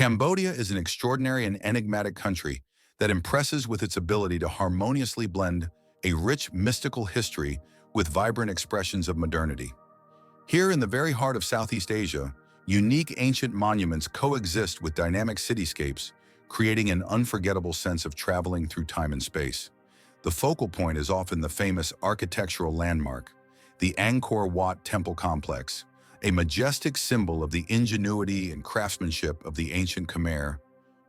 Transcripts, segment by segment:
Cambodia is an extraordinary and enigmatic country that impresses with its ability to harmoniously blend a rich mystical history with vibrant expressions of modernity. Here in the very heart of Southeast Asia, unique ancient monuments coexist with dynamic cityscapes, creating an unforgettable sense of traveling through time and space. The focal point is often the famous architectural landmark, the Angkor Wat Temple Complex, a majestic symbol of the ingenuity and craftsmanship of the ancient Khmer,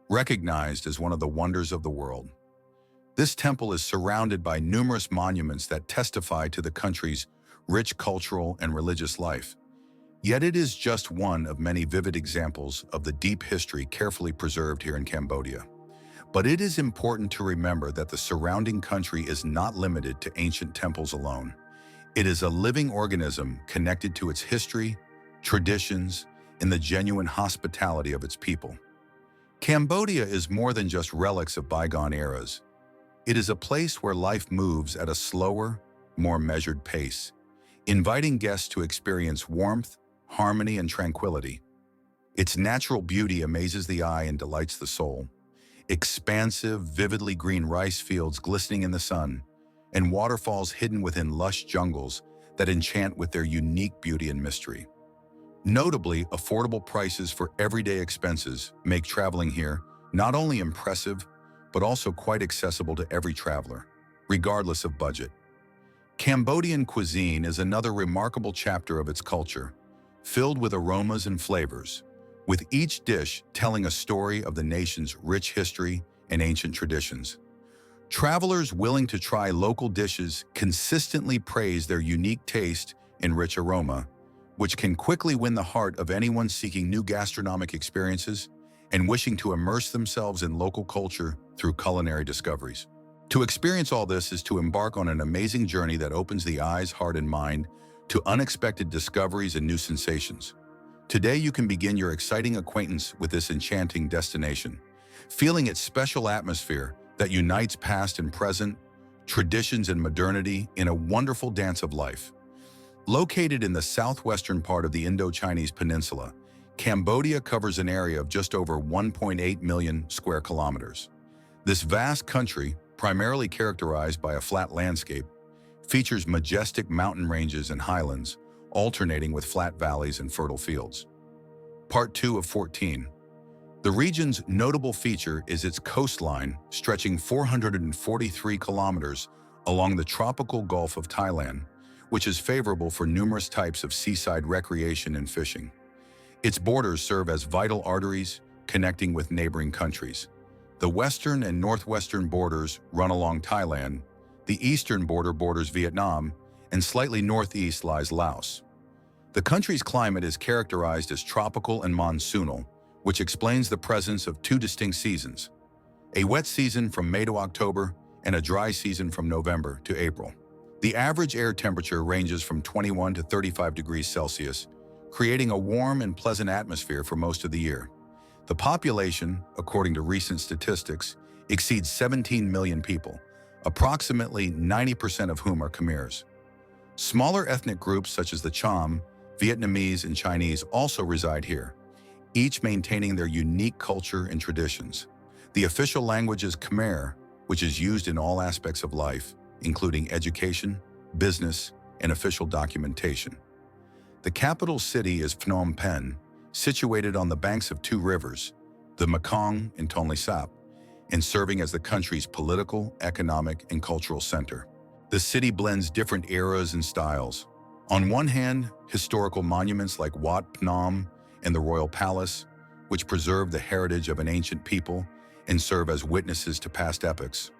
recognized as one of the wonders of the world. This temple is surrounded by numerous monuments that testify to the country's rich cultural and religious life. Yet it is just one of many vivid examples of the deep history carefully preserved here in Cambodia. But it is important to remember that the surrounding country is not limited to ancient temples alone. It is a living organism connected to its history, traditions, and the genuine hospitality of its people. Cambodia is more than just relics of bygone eras. It is a place where life moves at a slower, more measured pace, inviting guests to experience warmth, harmony, and tranquility. Its natural beauty amazes the eye and delights the soul. Expansive, vividly green rice fields glistening in the sun, and waterfalls hidden within lush jungles that enchant with their unique beauty and mystery. Notably, affordable prices for everyday expenses make traveling here not only impressive, but also quite accessible to every traveler, regardless of budget. Cambodian cuisine is another remarkable chapter of its culture, filled with aromas and flavors, with each dish telling a story of the nation's rich history and ancient traditions. Travelers willing to try local dishes consistently praise their unique taste and rich aroma, which can quickly win the heart of anyone seeking new gastronomic experiences and wishing to immerse themselves in local culture through culinary discoveries. To experience all this is to embark on an amazing journey that opens the eyes, heart, and mind to unexpected discoveries and new sensations. Today, you can begin your exciting acquaintance with this enchanting destination, feeling its special atmosphere that unites past and present, traditions and modernity in a wonderful dance of life. Located in the southwestern part of the Indo-Chinese peninsula, Cambodia covers an area of just over 1.8 million square kilometers. This vast country, primarily characterized by a flat landscape, features majestic mountain ranges and highlands, alternating with flat valleys and fertile fields. Part 2 of 14. The region's notable feature is its coastline, stretching 443 kilometers along the tropical Gulf of Thailand, which is favorable for numerous types of seaside recreation and fishing. Its borders serve as vital arteries connecting with neighboring countries. The western and northwestern borders run along Thailand, the eastern border borders Vietnam, and slightly northeast lies Laos. The country's climate is characterized as tropical and monsoonal, which explains the presence of two distinct seasons, a wet season from May to October and a dry season from November to April. The average air temperature ranges from 21 to 35 degrees Celsius, creating a warm and pleasant atmosphere for most of the year. The population, according to recent statistics, exceeds 17 million people, approximately 90% of whom are Khmers. Smaller ethnic groups such as the Cham, Vietnamese, and Chinese also reside here, each maintaining their unique culture and traditions. The official language is Khmer, which is used in all aspects of life, including education, business, and official documentation. The capital city is Phnom Penh, situated on the banks of two rivers, the Mekong and Tonle Sap, and serving as the country's political, economic, and cultural center. The city blends different eras and styles. On one hand, historical monuments like Wat Phnom and the Royal Palace, which preserve the heritage of an ancient people and serve as witnesses to past epochs.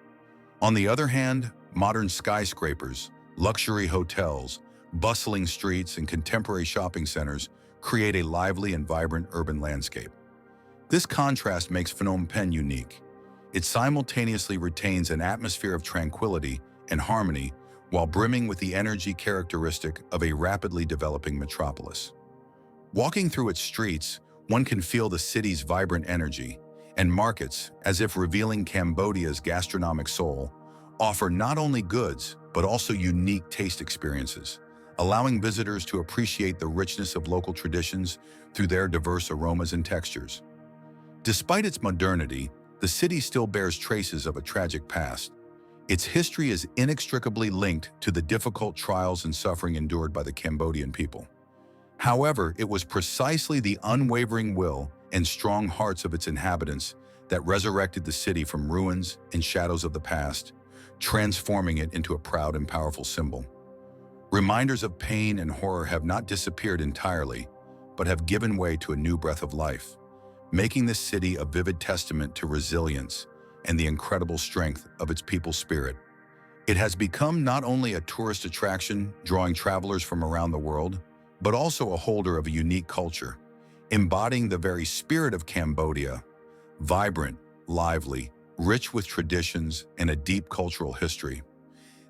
On the other hand, modern skyscrapers, luxury hotels, bustling streets, and contemporary shopping centers create a lively and vibrant urban landscape. This contrast makes Phnom Penh unique. It simultaneously retains an atmosphere of tranquility and harmony while brimming with the energy characteristic of a rapidly developing metropolis. Walking through its streets, one can feel the city's vibrant energy, and markets, as if revealing Cambodia's gastronomic soul, offer not only goods, but also unique taste experiences, allowing visitors to appreciate the richness of local traditions through their diverse aromas and textures. Despite its modernity, the city still bears traces of a tragic past. Its history is inextricably linked to the difficult trials and suffering endured by the Cambodian people. However, it was precisely the unwavering will and strong hearts of its inhabitants that resurrected the city from ruins and shadows of the past, transforming it into a proud and powerful symbol. Reminders of pain and horror have not disappeared entirely, but have given way to a new breath of life, making this city a vivid testament to resilience and the incredible strength of its people's spirit. It has become not only a tourist attraction, drawing travelers from around the world, but also a holder of a unique culture, embodying the very spirit of Cambodia, vibrant, lively, rich with traditions and a deep cultural history.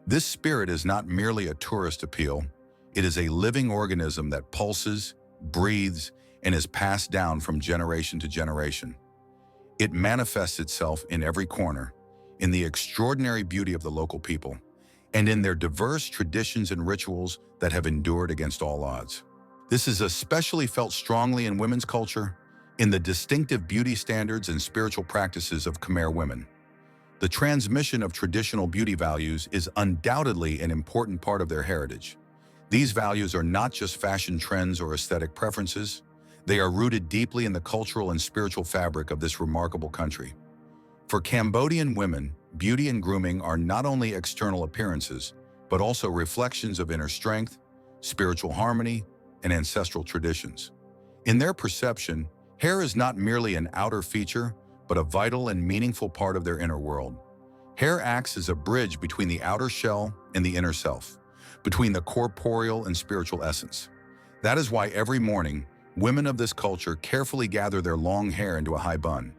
This spirit is not merely a tourist appeal, it is a living organism that pulses, breathes, and is passed down from generation to generation. It manifests itself in every corner, in the extraordinary beauty of the local people, and in their diverse traditions and rituals that have endured against all odds. This is especially felt strongly in women's culture, in the distinctive beauty standards and spiritual practices of Khmer women. The transmission of traditional beauty values is undoubtedly an important part of their heritage. These values are not just fashion trends or aesthetic preferences, they are rooted deeply in the cultural and spiritual fabric of this remarkable country. For Cambodian women, beauty and grooming are not only external appearances, but also reflections of inner strength, spiritual harmony, and ancestral traditions. In their perception, hair is not merely an outer feature, but a vital and meaningful part of their inner world. Hair acts as a bridge between the outer shell and the inner self, between the corporeal and spiritual essence. That is why every morning, women of this culture carefully gather their long hair into a high bun.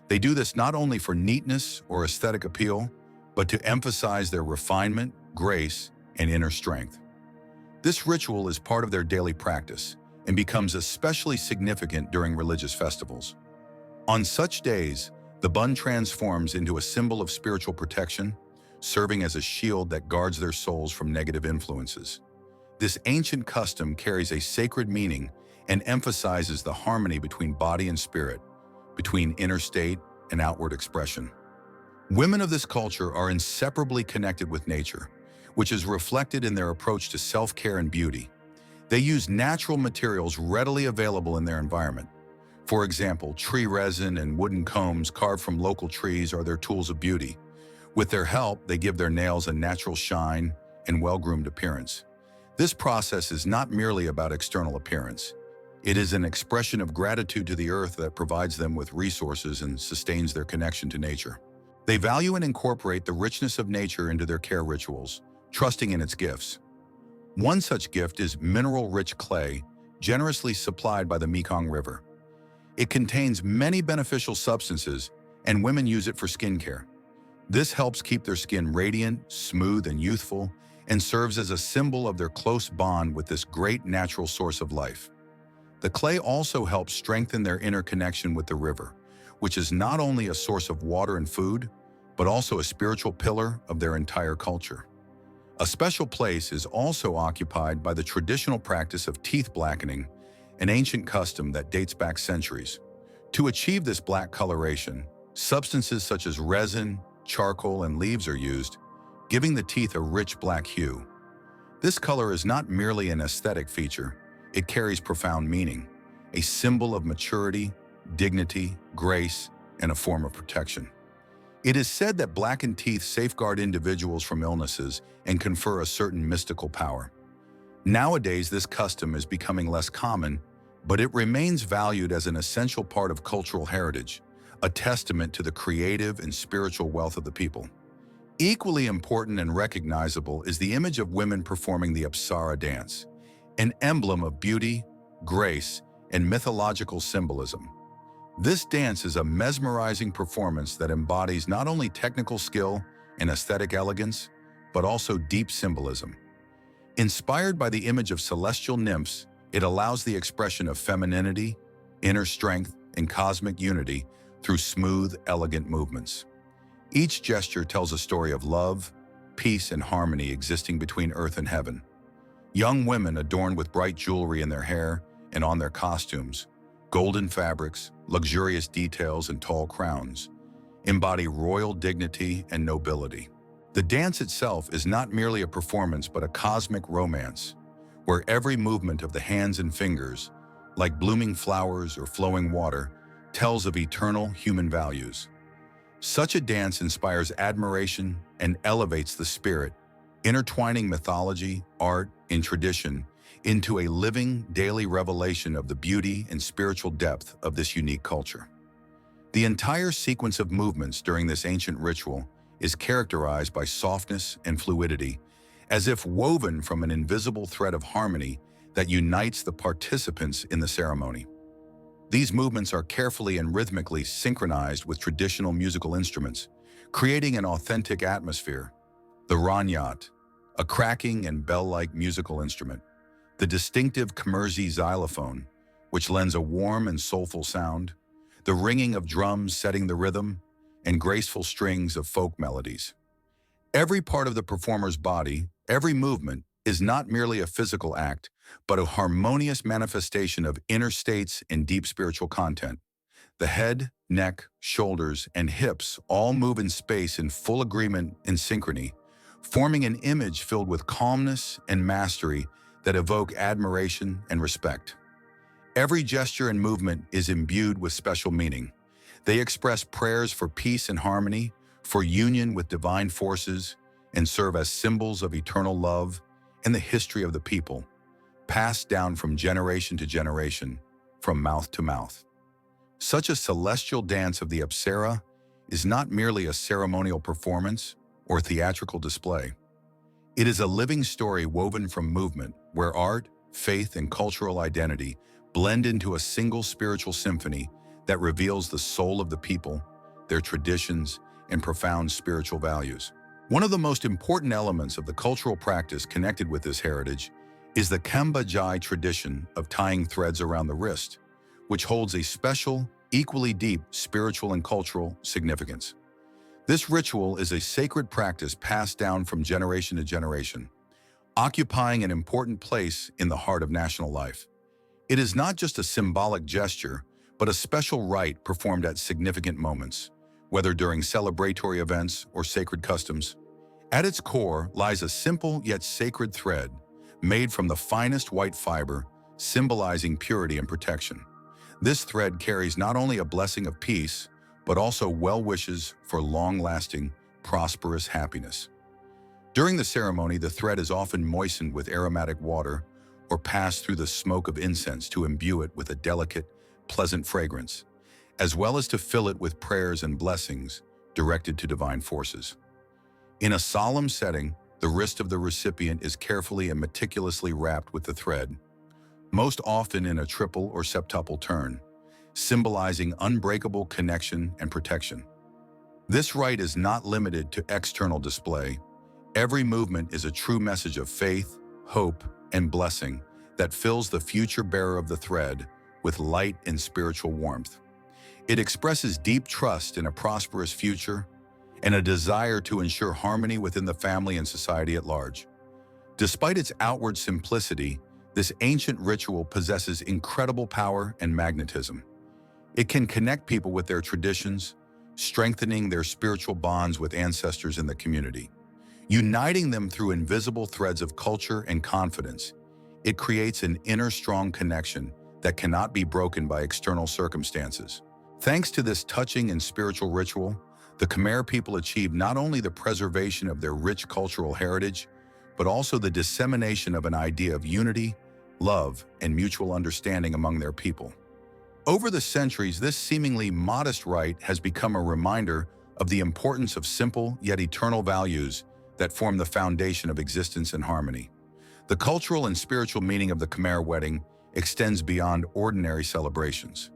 They do this not only for neatness or aesthetic appeal, but to emphasize their refinement, grace, and inner strength. This ritual is part of their daily practice and becomes especially significant during religious festivals. On such days, the bun transforms into a symbol of spiritual protection, serving as a shield that guards their souls from negative influences. This ancient custom carries a sacred meaning and emphasizes the harmony between body and spirit, between inner state and outward expression. Women of this culture are inseparably connected with nature, which is reflected in their approach to self-care and beauty. They use natural materials readily available in their environment. For example, tree resin and wooden combs carved from local trees are their tools of beauty. With their help, they give their nails a natural shine and well-groomed appearance. This process is not merely about external appearance. It is an expression of gratitude to the earth that provides them with resources and sustains their connection to nature. They value and incorporate the richness of nature into their care rituals, trusting in its gifts. One such gift is mineral-rich clay, generously supplied by the Mekong River. It contains many beneficial substances, and women use it for skincare. This helps keep their skin radiant, smooth, and youthful, and serves as a symbol of their close bond with this great natural source of life. The clay also helps strengthen their inner connection with the river, which is not only a source of water and food, but also a spiritual pillar of their entire culture. A special place is also occupied by the traditional practice of teeth blackening, an ancient custom that dates back centuries. To achieve this black coloration, substances such as resin, charcoal, and leaves are used, giving the teeth a rich black hue. This color is not merely an aesthetic feature, it carries profound meaning, a symbol of maturity, dignity, grace, and a form of protection. It is said that blackened teeth safeguard individuals from illnesses and confer a certain mystical power. Nowadays, this custom is becoming less common, but it remains valued as an essential part of cultural heritage, a testament to the creative and spiritual wealth of the people. Equally important and recognizable is the image of women performing the Apsara dance, an emblem of beauty, grace, and mythological symbolism. This dance is a mesmerizing performance that embodies not only technical skill and aesthetic elegance, but also deep symbolism. Inspired by the image of celestial nymphs, it allows the expression of femininity, inner strength, and cosmic unity through smooth, elegant movements. Each gesture tells a story of love, peace, and harmony existing between earth and heaven. Young women adorned with bright jewelry in their hair and on their costumes, Golden fabrics, luxurious details, and tall crowns embody royal dignity and nobility. The dance itself is not merely a performance but a cosmic romance, where every movement of the hands and fingers, like blooming flowers or flowing water, tells of eternal human values. Such a dance inspires admiration and elevates the spirit, intertwining mythology, art, and tradition into a living, daily revelation of the beauty and spiritual depth of this unique culture. The entire sequence of movements during this ancient ritual is characterized by softness and fluidity, as if woven from an invisible thread of harmony that unites the participants in the ceremony. These movements are carefully and rhythmically synchronized with traditional musical instruments, creating an authentic atmosphere. The ranyat, a cracking and bell-like musical instrument, the distinctive Converge xylophone, which lends a warm and soulful sound, the ringing of drums setting the rhythm, and graceful strings of folk melodies. Every part of the performer's body, every movement, is not merely a physical act, but a harmonious manifestation of inner states and deep spiritual content. The head, neck, shoulders, and hips all move in space in full agreement and synchrony, forming an image filled with calmness and mastery that evoke admiration and respect. Every gesture and movement is imbued with special meaning. They express prayers for peace and harmony, for union with divine forces, and serve as symbols of eternal love and the history of the people, passed down from generation to generation, from mouth to mouth. Such a celestial dance of the Apsara is not merely a ceremonial performance or theatrical display. It is a living story woven from movement, where art, faith, and cultural identity blend into a single spiritual symphony that reveals the soul of the people, their traditions, and profound spiritual values. One of the most important elements of the cultural practice connected with this heritage is the Cambodia tradition of tying threads around the wrist, which holds a special, equally deep spiritual and cultural significance. This ritual is a sacred practice passed down from generation to generation, occupying an important place in the heart of national life. It is not just a symbolic gesture, but a special rite performed at significant moments, whether during celebratory events or sacred customs. At its core lies a simple yet sacred thread, made from the finest white fiber, symbolizing purity and protection. This thread carries not only a blessing of peace, but also well wishes for long-lasting, prosperous happiness. During the ceremony, the thread is often moistened with aromatic water or passed through the smoke of incense to imbue it with a delicate, pleasant fragrance, as well as to fill it with prayers and blessings directed to divine forces. In a solemn setting, the wrist of the recipient is carefully and meticulously wrapped with the thread, most often in a triple or septuple turn, symbolizing unbreakable connection and protection. This rite is not limited to external display. Every movement is a true message of faith, hope, and blessing that fills the future bearer of the thread with light and spiritual warmth. It expresses deep trust in a prosperous future and a desire to ensure harmony within the family and society at large. Despite its outward simplicity, this ancient ritual possesses incredible power and magnetism. It can connect people with their traditions, strengthening their spiritual bonds with ancestors in the community. Uniting them through invisible threads of culture and confidence, it creates an inner strong connection that cannot be broken by external circumstances. Thanks to this touching and spiritual ritual, the Khmer people achieved not only the preservation of their rich cultural heritage, but also the dissemination of an idea of unity, love, and mutual understanding among their people. Over the centuries, this seemingly modest rite has become a reminder of the importance of simple yet eternal values that form the foundation of existence and harmony. The cultural and spiritual meaning of the Khmer wedding extends beyond ordinary celebrations.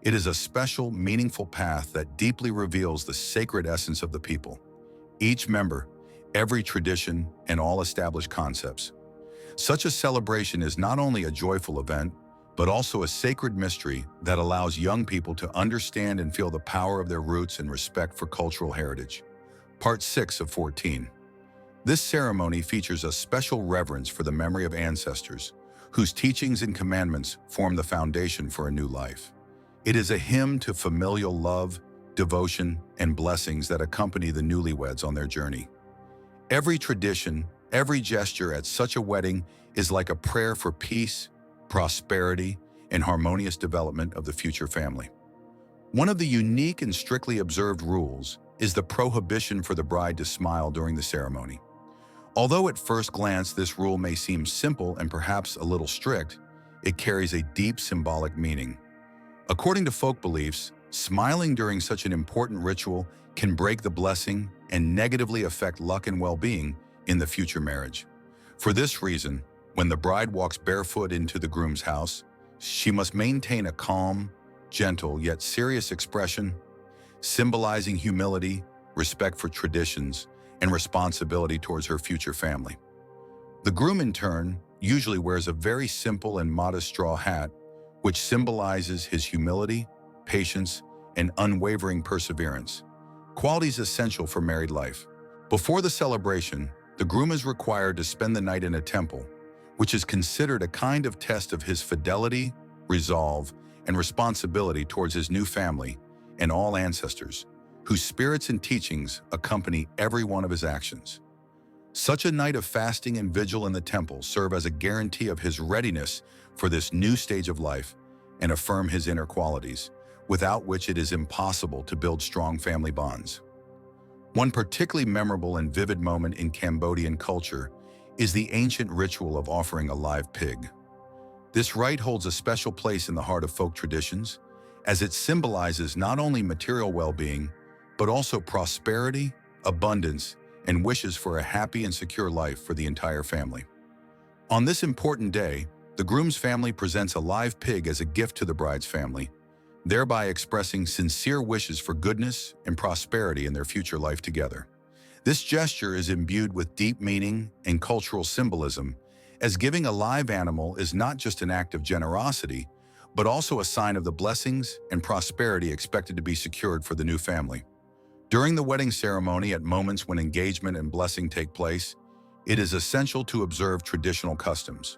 It is a special, meaningful path that deeply reveals the sacred essence of the people, each member, every tradition, and all established concepts. Such a celebration is not only a joyful event, but also a sacred mystery that allows young people to understand and feel the power of their roots and respect for cultural heritage. Part 6 of 14. This ceremony features a special reverence for the memory of ancestors, whose teachings and commandments form the foundation for a new life. It is a hymn to familial love, devotion, and blessings that accompany the newlyweds on their journey. Every tradition, every gesture at such a wedding is like a prayer for peace, prosperity, and harmonious development of the future family. One of the unique and strictly observed rules is the prohibition for the bride to smile during the ceremony. Although at first glance this rule may seem simple and perhaps a little strict, it carries a deep symbolic meaning. According to folk beliefs, smiling during such an important ritual can break the blessing and negatively affect luck and well-being in the future marriage. For this reason, when the bride walks barefoot into the groom's house, she must maintain a calm, gentle yet serious expression, symbolizing humility, respect for traditions, and responsibility towards her future family. The groom, in turn, usually wears a very simple and modest straw hat, which symbolizes his humility, patience, and unwavering perseverance, qualities essential for married life. Before the celebration, the groom is required to spend the night in a temple, which is considered a kind of test of his fidelity, resolve, and responsibility towards his new family and all ancestors, whose spirits and teachings accompany every one of his actions. Such a night of fasting and vigil in the temple serve as a guarantee of his readiness for this new stage of life and affirm his inner qualities, without which it is impossible to build strong family bonds. One particularly memorable and vivid moment in Cambodian culture is the ancient ritual of offering a live pig. This rite holds a special place in the heart of folk traditions, as it symbolizes not only material well-being, but also prosperity, abundance, and wishes for a happy and secure life for the entire family. On this important day, the groom's family presents a live pig as a gift to the bride's family, thereby expressing sincere wishes for goodness and prosperity in their future life together. This gesture is imbued with deep meaning and cultural symbolism, as giving a live animal is not just an act of generosity, but also a sign of the blessings and prosperity expected to be secured for the new family. During the wedding ceremony, at moments when engagement and blessing take place, it is essential to observe traditional customs.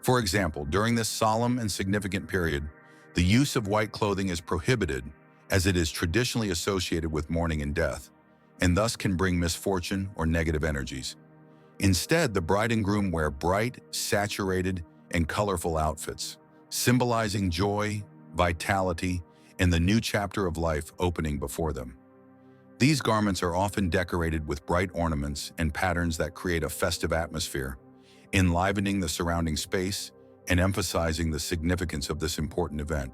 For example, during this solemn and significant period, the use of white clothing is prohibited, as it is traditionally associated with mourning and death, and thus can bring misfortune or negative energies. Instead, the bride and groom wear bright, saturated, and colorful outfits, symbolizing joy, vitality, and the new chapter of life opening before them. These garments are often decorated with bright ornaments and patterns that create a festive atmosphere, enlivening the surrounding space and emphasizing the significance of this important event.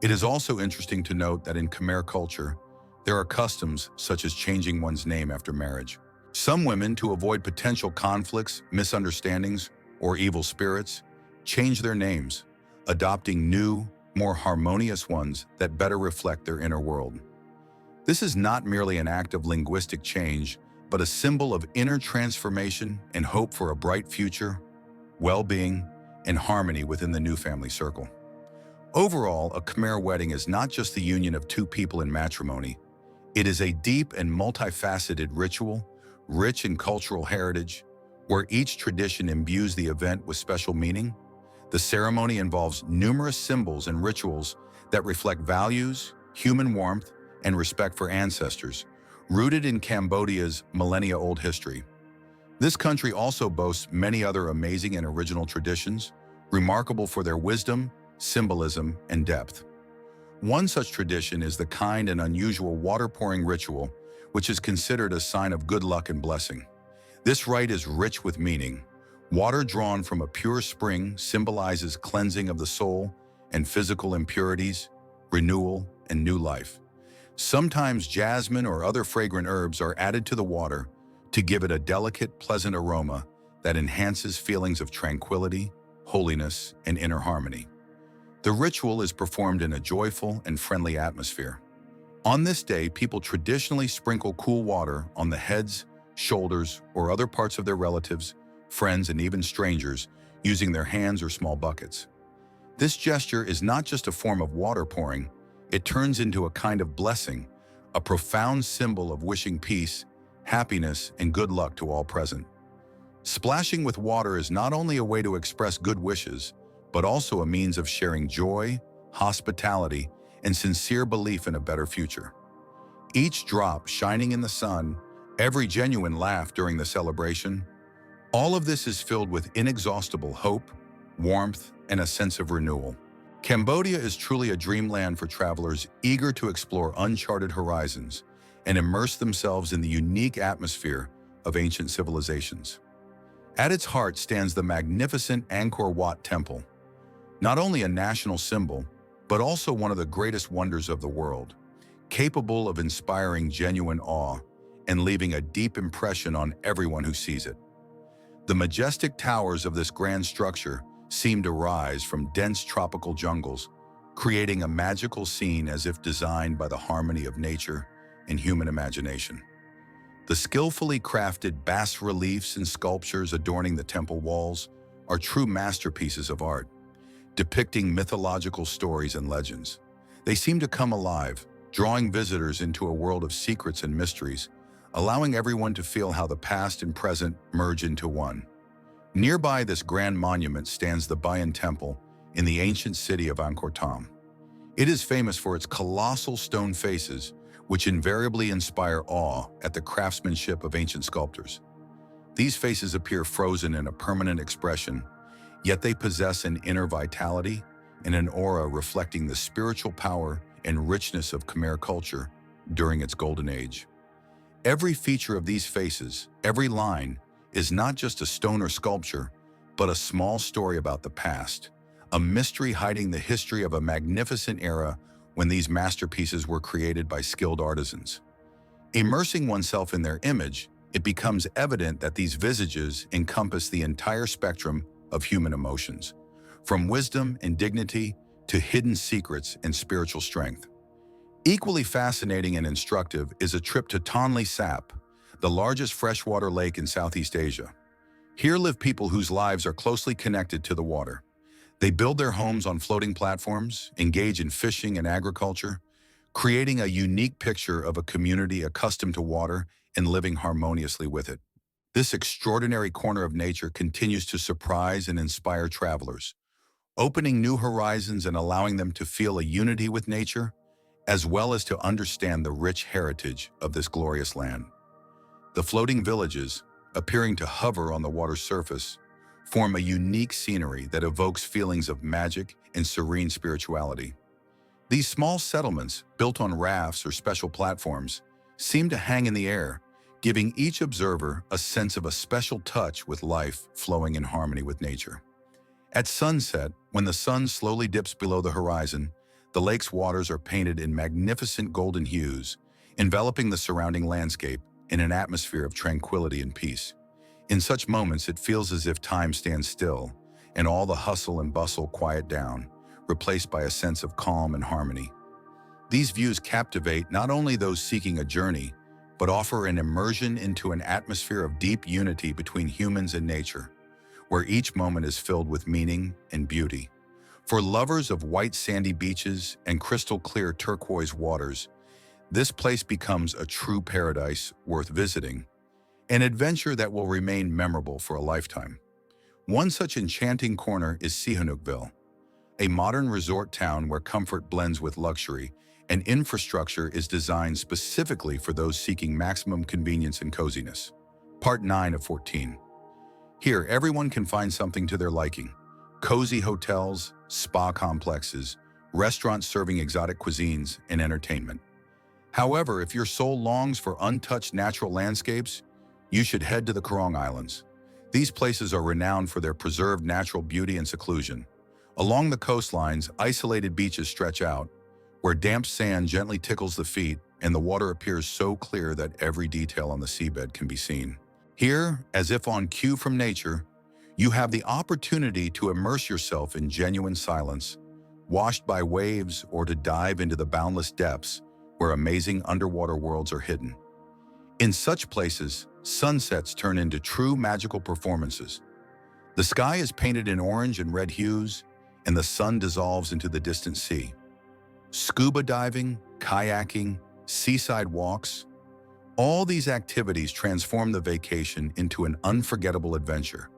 It is also interesting to note that in Khmer culture, there are customs such as changing one's name after marriage. Some women, to avoid potential conflicts, misunderstandings, or evil spirits, change their names, adopting new, more harmonious ones that better reflect their inner world. This is not merely an act of linguistic change, but a symbol of inner transformation and hope for a bright future, well-being, and harmony within the new family circle. Overall, a Khmer wedding is not just the union of two people in matrimony. It is a deep and multifaceted ritual, rich in cultural heritage, where each tradition imbues the event with special meaning. The ceremony involves numerous symbols and rituals that reflect values, human warmth, and respect for ancestors, rooted in Cambodia's millennia-old history. This country also boasts many other amazing and original traditions, remarkable for their wisdom, symbolism, and depth. One such tradition is the kind and unusual water-pouring ritual, which is considered a sign of good luck and blessing. This rite is rich with meaning. Water drawn from a pure spring symbolizes cleansing of the soul and physical impurities, renewal, and new life. Sometimes jasmine or other fragrant herbs are added to the water to give it a delicate, pleasant aroma that enhances feelings of tranquility, holiness, and inner harmony. The ritual is performed in a joyful and friendly atmosphere. On this day, people traditionally sprinkle cool water on the heads, shoulders, or other parts of their relatives, friends, and even strangers, using their hands or small buckets. This gesture is not just a form of water pouring, it turns into a kind of blessing, a profound symbol of wishing peace, happiness, and good luck to all present. Splashing with water is not only a way to express good wishes, but also a means of sharing joy, hospitality, and sincere belief in a better future. Each drop shining in the sun, every genuine laugh during the celebration, all of this is filled with inexhaustible hope, warmth, and a sense of renewal. Cambodia is truly a dreamland for travelers eager to explore uncharted horizons and immerse themselves in the unique atmosphere of ancient civilizations. At its heart stands the magnificent Angkor Wat Temple, not only a national symbol, but also one of the greatest wonders of the world, capable of inspiring genuine awe and leaving a deep impression on everyone who sees it. The majestic towers of this grand structure seem to rise from dense tropical jungles, creating a magical scene as if designed by the harmony of nature and human imagination. The skillfully crafted bas-reliefs and sculptures adorning the temple walls are true masterpieces of art, depicting mythological stories and legends. They seem to come alive, drawing visitors into a world of secrets and mysteries, allowing everyone to feel how the past and present merge into one. Nearby this grand monument stands the Bayon Temple in the ancient city of Angkor Thom. It is famous for its colossal stone faces, which invariably inspire awe at the craftsmanship of ancient sculptors. These faces appear frozen in a permanent expression, yet they possess an inner vitality and an aura reflecting the spiritual power and richness of Khmer culture during its golden age. Every feature of these faces, every line, is not just a stone or sculpture, but a small story about the past, a mystery hiding the history of a magnificent era when these masterpieces were created by skilled artisans. Immersing oneself in their image, it becomes evident that these visages encompass the entire spectrum of human emotions, from wisdom and dignity to hidden secrets and spiritual strength. Equally fascinating and instructive is a trip to Tonle Sap, the largest freshwater lake in Southeast Asia. Here live people whose lives are closely connected to the water. They build their homes on floating platforms, engage in fishing and agriculture, creating a unique picture of a community accustomed to water and living harmoniously with it. This extraordinary corner of nature continues to surprise and inspire travelers, opening new horizons and allowing them to feel a unity with nature, as well as to understand the rich heritage of this glorious land. The floating villages, appearing to hover on the water's surface, form a unique scenery that evokes feelings of magic and serene spirituality. These small settlements, built on rafts or special platforms, seem to hang in the air, giving each observer a sense of a special touch with life flowing in harmony with nature. At sunset, when the sun slowly dips below the horizon, the lake's waters are painted in magnificent golden hues, enveloping the surrounding landscape in an atmosphere of tranquility and peace. In such moments, it feels as if time stands still and all the hustle and bustle quiet down, replaced by a sense of calm and harmony. These views captivate not only those seeking a journey, but offer an immersion into an atmosphere of deep unity between humans and nature, where each moment is filled with meaning and beauty. For lovers of white sandy beaches and crystal clear turquoise waters, this place becomes a true paradise worth visiting, an adventure that will remain memorable for a lifetime. One such enchanting corner is Sihanoukville, a modern resort town where comfort blends with luxury and infrastructure is designed specifically for those seeking maximum convenience and coziness. Part 9 of 14. Here, everyone can find something to their liking. Cozy hotels, spa complexes, restaurants serving exotic cuisines, and entertainment. However, if your soul longs for untouched natural landscapes, you should head to the Kurong Islands. These places are renowned for their preserved natural beauty and seclusion. Along the coastlines, isolated beaches stretch out, where damp sand gently tickles the feet and the water appears so clear that every detail on the seabed can be seen. Here, as if on cue from nature, you have the opportunity to immerse yourself in genuine silence, washed by waves, or to dive into the boundless depths where amazing underwater worlds are hidden. In such places, sunsets turn into true magical performances. The sky is painted in orange and red hues, and the sun dissolves into the distant sea. Scuba diving, kayaking, seaside walks, all these activities transform the vacation into an unforgettable adventure,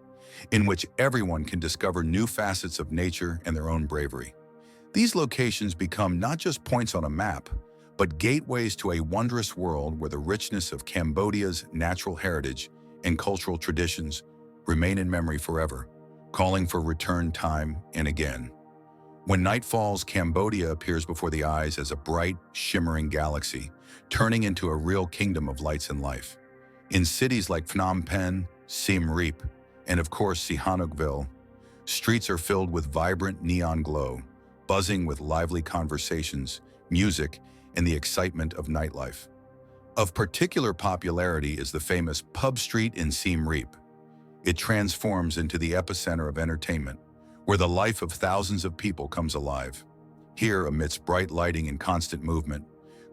in which everyone can discover new facets of nature and their own bravery. These locations become not just points on a map, but gateways to a wondrous world where the richness of Cambodia's natural heritage and cultural traditions remain in memory forever, calling for return time and again. When night falls, Cambodia appears before the eyes as a bright, shimmering galaxy, turning into a real kingdom of lights and life. In cities like Phnom Penh, Siem Reap, and of course Sihanoukville, streets are filled with vibrant neon glow, buzzing with lively conversations, music, and the excitement of nightlife. Of particular popularity is the famous Pub Street in Siem Reap. It transforms into the epicenter of entertainment, where the life of thousands of people comes alive. Here, amidst bright lighting and constant movement,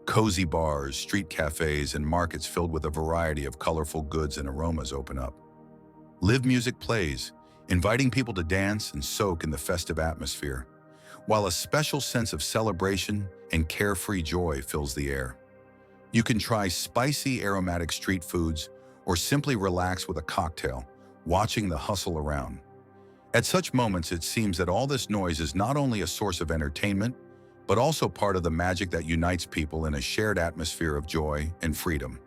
cozy bars, street cafes, and markets filled with a variety of colorful goods and aromas open up. Live music plays, inviting people to dance and soak in the festive atmosphere, while a special sense of celebration and carefree joy fills the air. You can try spicy, aromatic street foods or simply relax with a cocktail, watching the hustle around. At such moments, it seems that all this noise is not only a source of entertainment, but also part of the magic that unites people in a shared atmosphere of joy and freedom.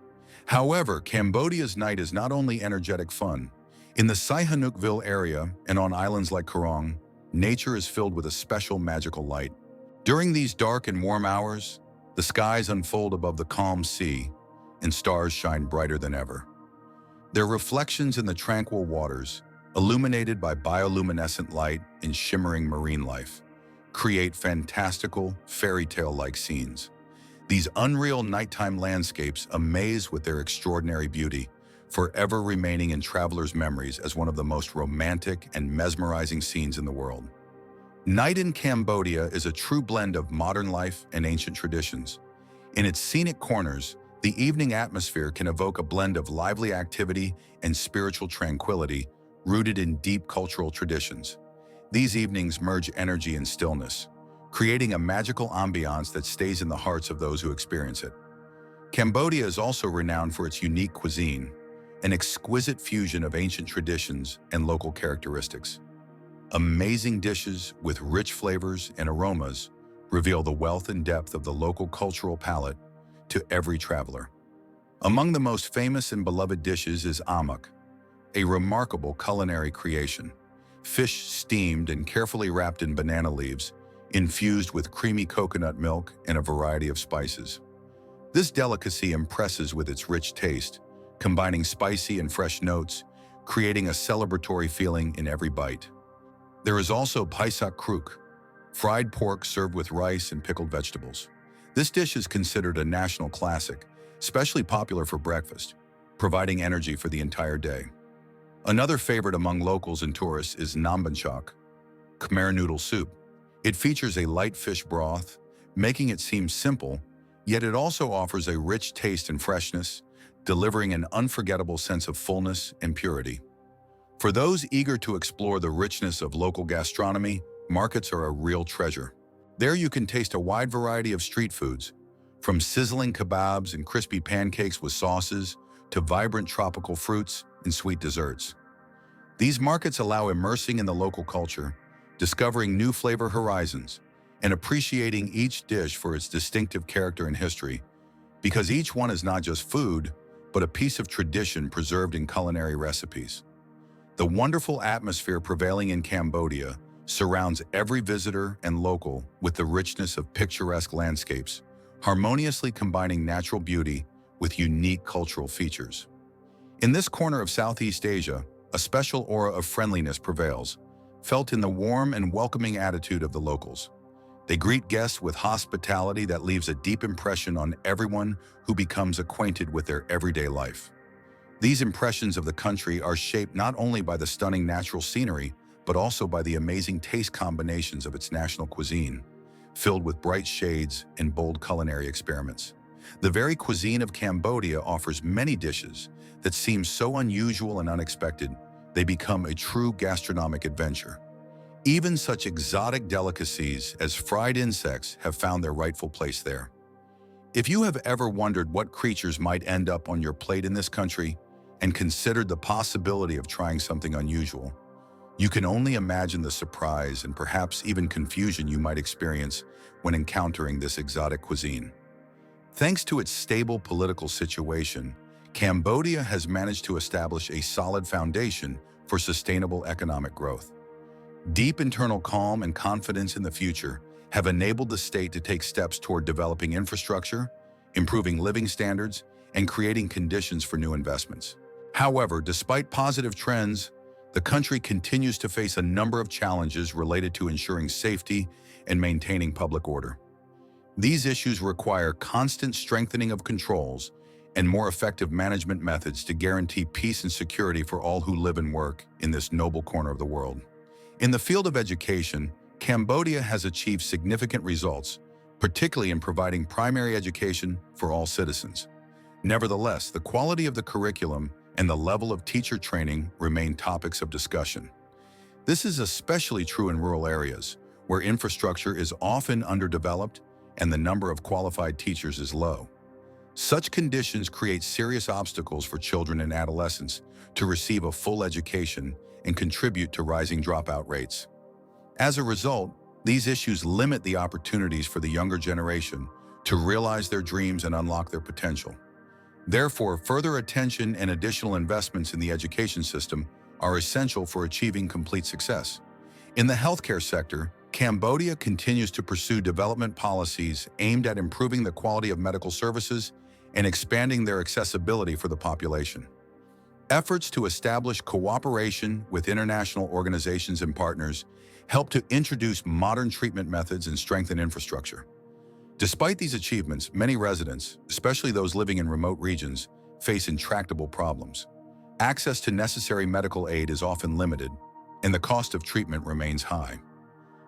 However, Cambodia's night is not only energetic fun. In the Sihanoukville area and on islands like Korong, nature is filled with a special magical light. During these dark and warm hours, the skies unfold above the calm sea, and stars shine brighter than ever. Their reflections in the tranquil waters, illuminated by bioluminescent light and shimmering marine life, create fantastical, fairy tale-like scenes. These unreal nighttime landscapes amaze with their extraordinary beauty, forever remaining in travelers' memories as one of the most romantic and mesmerizing scenes in the world. Night in Cambodia is a true blend of modern life and ancient traditions. In its scenic corners, the evening atmosphere can evoke a blend of lively activity and spiritual tranquility, rooted in deep cultural traditions. These evenings merge energy and stillness, creating a magical ambiance that stays in the hearts of those who experience it. Cambodia is also renowned for its unique cuisine, an exquisite fusion of ancient traditions and local characteristics. Amazing dishes with rich flavors and aromas reveal the wealth and depth of the local cultural palate to every traveler. Among the most famous and beloved dishes is amak, a remarkable culinary creation. Fish steamed and carefully wrapped in banana leaves, infused with creamy coconut milk and a variety of spices. This delicacy impresses with its rich taste, combining spicy and fresh notes, creating a celebratory feeling in every bite. There is also paisak kruk, fried pork served with rice and pickled vegetables. This dish is considered a national classic, especially popular for breakfast, providing energy for the entire day. Another favorite among locals and tourists is nambanchak, Khmer noodle soup. It features a light fish broth, making it seem simple, yet it also offers a rich taste and freshness, delivering an unforgettable sense of fullness and purity. For those eager to explore the richness of local gastronomy, markets are a real treasure. There you can taste a wide variety of street foods, from sizzling kebabs and crispy pancakes with sauces to vibrant tropical fruits and sweet desserts. These markets allow immersing in the local culture, discovering new flavor horizons, and appreciating each dish for its distinctive character and history, because each one is not just food, but a piece of tradition preserved in culinary recipes. The wonderful atmosphere prevailing in Cambodia surrounds every visitor and local with the richness of picturesque landscapes, harmoniously combining natural beauty with unique cultural features. In this corner of Southeast Asia, a special aura of friendliness prevails, felt in the warm and welcoming attitude of the locals. They greet guests with hospitality that leaves a deep impression on everyone who becomes acquainted with their everyday life. These impressions of the country are shaped not only by the stunning natural scenery, but also by the amazing taste combinations of its national cuisine, filled with bright shades and bold culinary experiments. The very cuisine of Cambodia offers many dishes that seem so unusual and unexpected, they become a true gastronomic adventure. Even such exotic delicacies as fried insects have found their rightful place there. If you have ever wondered what creatures might end up on your plate in this country and considered the possibility of trying something unusual, You can only imagine the surprise and perhaps even confusion you might experience when encountering this exotic cuisine. Thanks to its stable political situation, Cambodia has managed to establish a solid foundation for sustainable economic growth. Deep internal calm and confidence in the future have enabled the state to take steps toward developing infrastructure, improving living standards, and creating conditions for new investments. However, despite positive trends, the country continues to face a number of challenges related to ensuring safety and maintaining public order. These issues require constant strengthening of controls and more effective management methods to guarantee peace and security for all who live and work in this noble corner of the world. In the field of education, Cambodia has achieved significant results, particularly in providing primary education for all citizens. Nevertheless, the quality of the curriculum and the level of teacher training remain topics of discussion. This is especially true in rural areas, where infrastructure is often underdeveloped and the number of qualified teachers is low. Such conditions create serious obstacles for children and adolescents to receive a full education and contribute to rising dropout rates. As a result, these issues limit the opportunities for the younger generation to realize their dreams and unlock their potential. Therefore, further attention and additional investments in the education system are essential for achieving complete success. In the healthcare sector, Cambodia continues to pursue development policies aimed at improving the quality of medical services and expanding their accessibility for the population. Efforts to establish cooperation with international organizations and partners help to introduce modern treatment methods and strengthen infrastructure. Despite these achievements, many residents, especially those living in remote regions, face intractable problems. Access to necessary medical aid is often limited, and the cost of treatment remains high.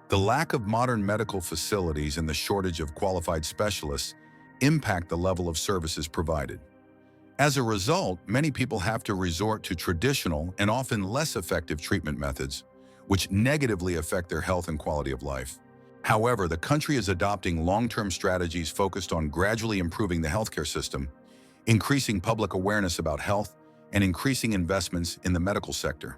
The lack of modern medical facilities and the shortage of qualified specialists impact the level of services provided. As a result, many people have to resort to traditional and often less effective treatment methods, which negatively affect their health and quality of life. However, the country is adopting long-term strategies focused on gradually improving the healthcare system, increasing public awareness about health, and increasing investments in the medical sector.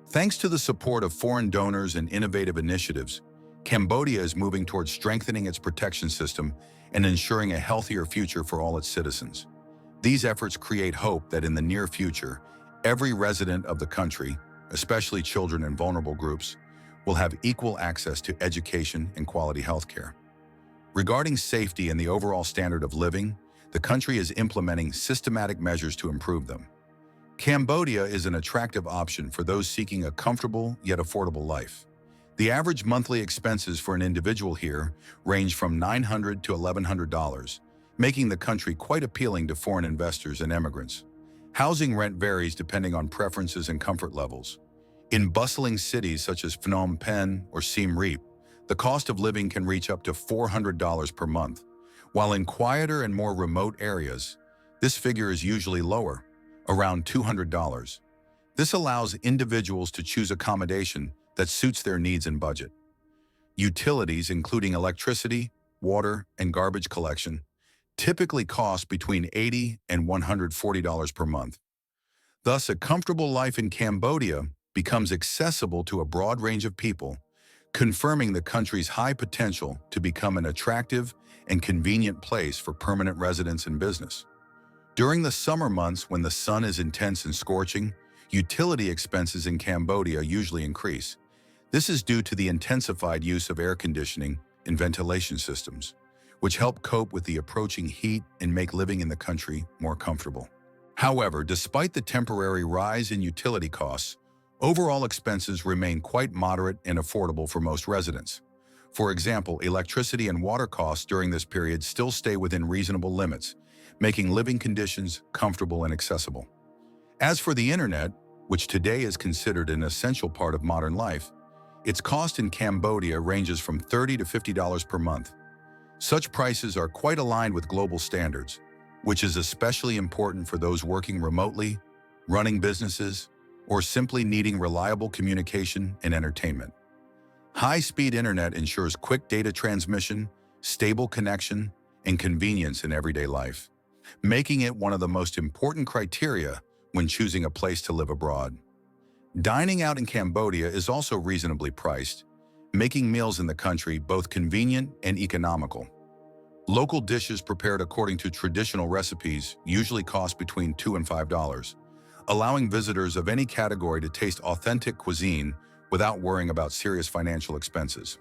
Thanks to the support of foreign donors and innovative initiatives, Cambodia is moving towards strengthening its protection system and ensuring a healthier future for all its citizens. These efforts create hope that in the near future, every resident of the country, especially children and vulnerable groups, will have equal access to education and quality healthcare. Regarding safety and the overall standard of living, the country is implementing systematic measures to improve them. Cambodia is an attractive option for those seeking a comfortable yet affordable life. The average monthly expenses for an individual here range from $900 to $1,100, making the country quite appealing to foreign investors and immigrants. Housing rent varies depending on preferences and comfort levels. In bustling cities such as Phnom Penh or Siem Reap, the cost of living can reach up to $400 per month, while in quieter and more remote areas, this figure is usually lower, around $200. This allows individuals to choose accommodation that suits their needs and budget. Utilities, including electricity, water, and garbage collection, typically cost between $80 and $140 per month. Thus, a comfortable life in Cambodia becomes accessible to a broad range of people, confirming the country's high potential to become an attractive and convenient place for permanent residence and business. During the summer months when the sun is intense and scorching, utility expenses in Cambodia usually increase. This is due to the intensified use of air conditioning and ventilation systems, which help cope with the approaching heat and make living in the country more comfortable. However, despite the temporary rise in utility costs, overall expenses remain quite moderate and affordable for most residents. For example, electricity and water costs during this period still stay within reasonable limits, making living conditions comfortable and accessible. As for the internet, which today is considered an essential part of modern life, its cost in Cambodia ranges from $30 to $50 per month. Such prices are quite aligned with global standards, which is especially important for those working remotely, running businesses, or simply needing reliable communication and entertainment. High-speed internet ensures quick data transmission, stable connection, and convenience in everyday life, making it one of the most important criteria when choosing a place to live abroad. Dining out in Cambodia is also reasonably priced, making meals in the country both convenient and economical. Local dishes prepared according to traditional recipes usually cost between $2 and $5, allowing visitors of any category to taste authentic cuisine without worrying about serious financial expenses.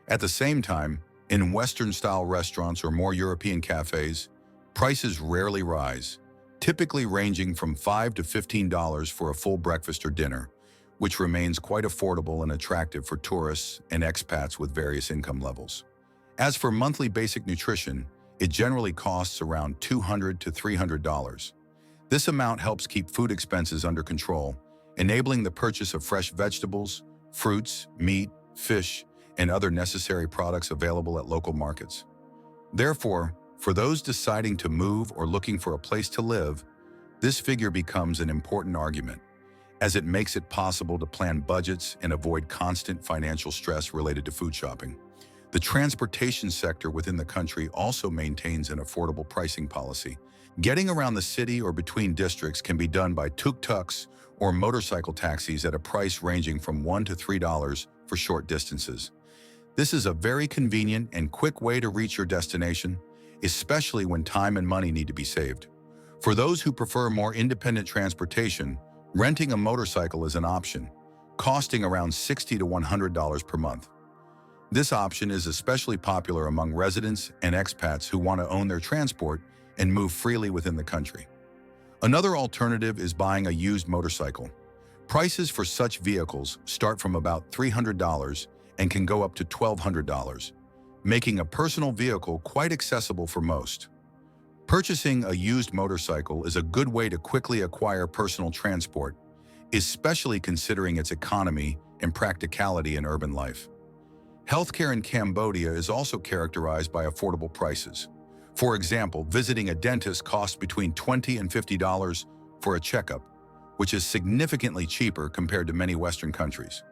At the same time, in Western-style restaurants or more European cafes, prices rarely rise, typically ranging from $5 to $15 for a full breakfast or dinner, which remains quite affordable and attractive for tourists and expats with various income levels. As for monthly basic nutrition, it generally costs around $200 to $300. This amount helps keep food expenses under control, enabling the purchase of fresh vegetables, fruits, meat, fish, and other necessary products available at local markets. Therefore, for those deciding to move or looking for a place to live, this figure becomes an important argument, as it makes it possible to plan budgets and avoid constant financial stress related to food shopping. The transportation sector within the country also maintains an affordable pricing policy. Getting around the city or between districts can be done by tuk-tuks or motorcycle taxis at a price ranging from $1 to $3 for short distances. This is a very convenient and quick way to reach your destination, especially when time and money need to be saved. For those who prefer more independent transportation, renting a motorcycle is an option, costing around $60 to $100 per month. This option is especially popular among residents and expats who want to own their transport and move freely within the country. Another alternative is buying a used motorcycle. Prices for such vehicles start from about $300 and can go up to $1,200, making a personal vehicle quite accessible for most. Purchasing a used motorcycle is a good way to quickly acquire personal transport, especially considering its economy and practicality in urban life. Healthcare in Cambodia is also characterized by affordable prices. For example, visiting a dentist costs between $20 and $50 for a checkup, which is significantly cheaper compared to many Western countries.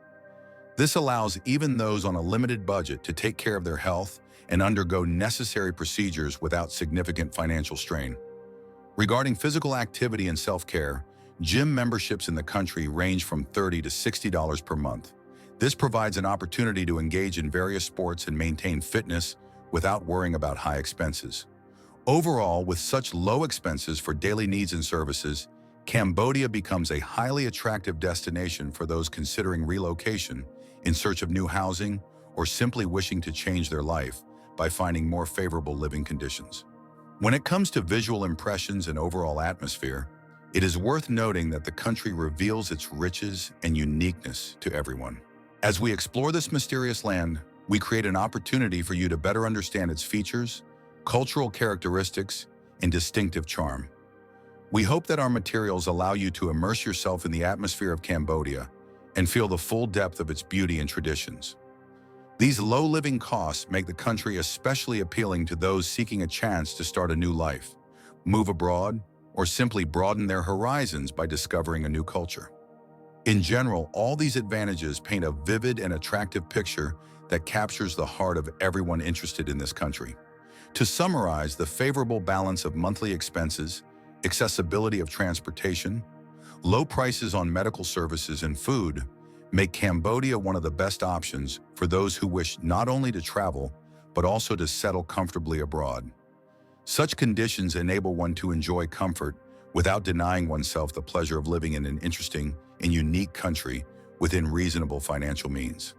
This allows even those on a limited budget to take care of their health and undergo necessary procedures without significant financial strain. Regarding physical activity and self-care, gym memberships in the country range from $30 to $60 per month. This provides an opportunity to engage in various sports and maintain fitness without worrying about high expenses. Overall, with such low expenses for daily needs and services, Cambodia becomes a highly attractive destination for those considering relocation, in search of new housing, or simply wishing to change their life by finding more favorable living conditions. When it comes to visual impressions and overall atmosphere, it is worth noting that the country reveals its riches and uniqueness to everyone. As we explore this mysterious land, we create an opportunity for you to better understand its features, cultural characteristics, and distinctive charm. We hope that our materials allow you to immerse yourself in the atmosphere of Cambodia and feel the full depth of its beauty and traditions. These low living costs make the country especially appealing to those seeking a chance to start a new life, move abroad, or simply broaden their horizons by discovering a new culture. In general, all these advantages paint a vivid and attractive picture that captures the heart of everyone interested in this country. To summarize, the favorable balance of monthly expenses, accessibility of transportation, low prices on medical services and food make Cambodia one of the best options for those who wish not only to travel, but also to settle comfortably abroad. Such conditions enable one to enjoy comfort without denying oneself the pleasure of living in an interesting and unique country within reasonable financial means.